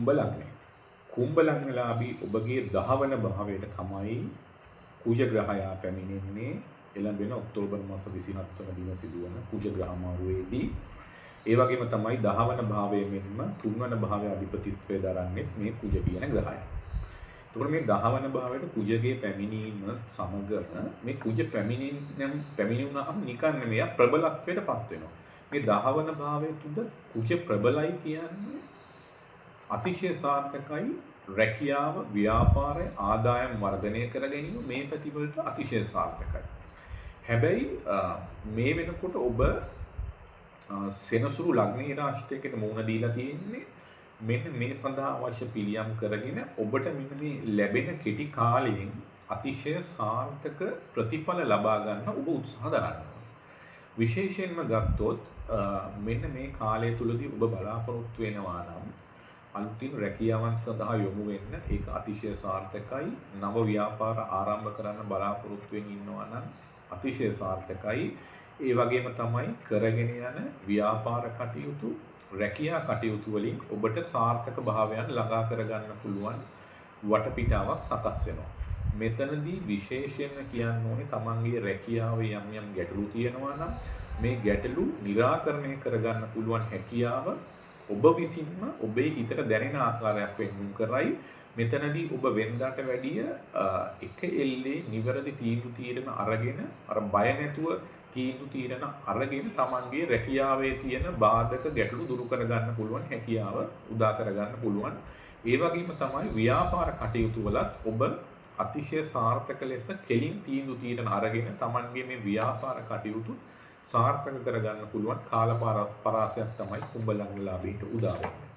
කුම්භ ලග්නේ. කුම්භ ලග්නලාභී ඔබගේ 10 වන භාවයට තමයි කුජ ග්‍රහයා පැමිණෙන්නේ. එළඹෙන ඔක්තෝබර් මාස 27 වන දින සිදුවන කුජ ග්‍රහ මාරුවේදී. ඒ වගේම තමයි 10 වන භාවයේ මෙන්ම 3 වන භාවයේ අධිපතිත්වය දරන්නේ මේ කුජ කියන ග්‍රහය. එතකොට මේ 10 වන භාවයට කුජගේ පැමිණීම සමග මේ කුජ පැමිණුණාම නිකන් නෙමෙයි ප්‍රබලත්වයටපත් වෙනවා. මේ 10 වන භාවය තුල කුජ ප්‍රබලයි කියන්නේ අතිශය සාර්ථකයි. රැකියාව, ව්‍යාපාරය, ආදායම් වර්ධනය කර ගැනීම මේ පැතිවලට අතිශය සාර්ථකයි. හැබැයි මේ වෙනකොට ඔබ සෙනසුරු ලග්නේ රාශියකට මුහුණ දීලා තියෙන්නේ. මෙන්න මේ සඳහා අවශ්‍ය පිළියම් කරගෙන ඔබට මෙන්න මේ ලැබෙන කෙටි කාලයෙන් අතිශය සාර්ථක ප්‍රතිඵල ලබා ගන්න ඔබ උත්සාහ දරනවා. විශේෂයෙන්ම ගත්තොත් මෙන්න මේ කාලය තුලදී ඔබ බලාපොරොත්තු වෙනවා නම් අන්තිම රැකියාවන් සඳහා යොමු වෙන්න ඒක අතිශය සාර්ථකයි. නව ව්‍යාපාර ආරම්භ කරන්න බලාපොරොත්තු වෙමින් ඉන්නවා නම් අතිශය සාර්ථකයි. ඒ වගේම තමයි කරගෙන යන ව්‍යාපාර කටයුතු, රැකියා කටයුතු වලින් ඔබට සාර්ථක භාවයන් ළඟා කරගන්න පුළුවන් වටපිටාවක් සකස් වෙනවා. මෙතනදී විශේෂයෙන්ම කියන්න ඕනේ තමන්ගේ රැකියාවේ යම් ගැටලු තියෙනවා නම් මේ ගැටලු निराකරණය කරගන්න පුළුවන් හැකියාව ඔබ විසින්ම ඔබේ හිතට දැනෙන ආකාරයක් පෙන්වුම් කරයි. මෙතනදී ඔබ වෙනදාට වැඩිය එක එල්ලේ නිවැරදි තීන්දුව తీරන අරගෙන අර බය නැතුව තීන්දුව తీරන අරගෙන තමන්ගේ රැකියාවේ තියෙන බාධක ගැටලු දුරු කරගන්න පුළුවන් හැකියාව උදා කරගන්න පුළුවන්. ඒ වගේම තමයි ව්‍යාපාර කටයුතු වලත් ඔබ අතිශය සාර්ථක ලෙස කෙලින් තීන්දුව తీරන අරගෙන තමන්ගේ මේ ව්‍යාපාර කටයුතු සාර්ථක කරගන්න පුළුවන් කාල පරාසයක් තමයි කුම්භ ලග්නලාභීන්ට උදා වෙන්නේ.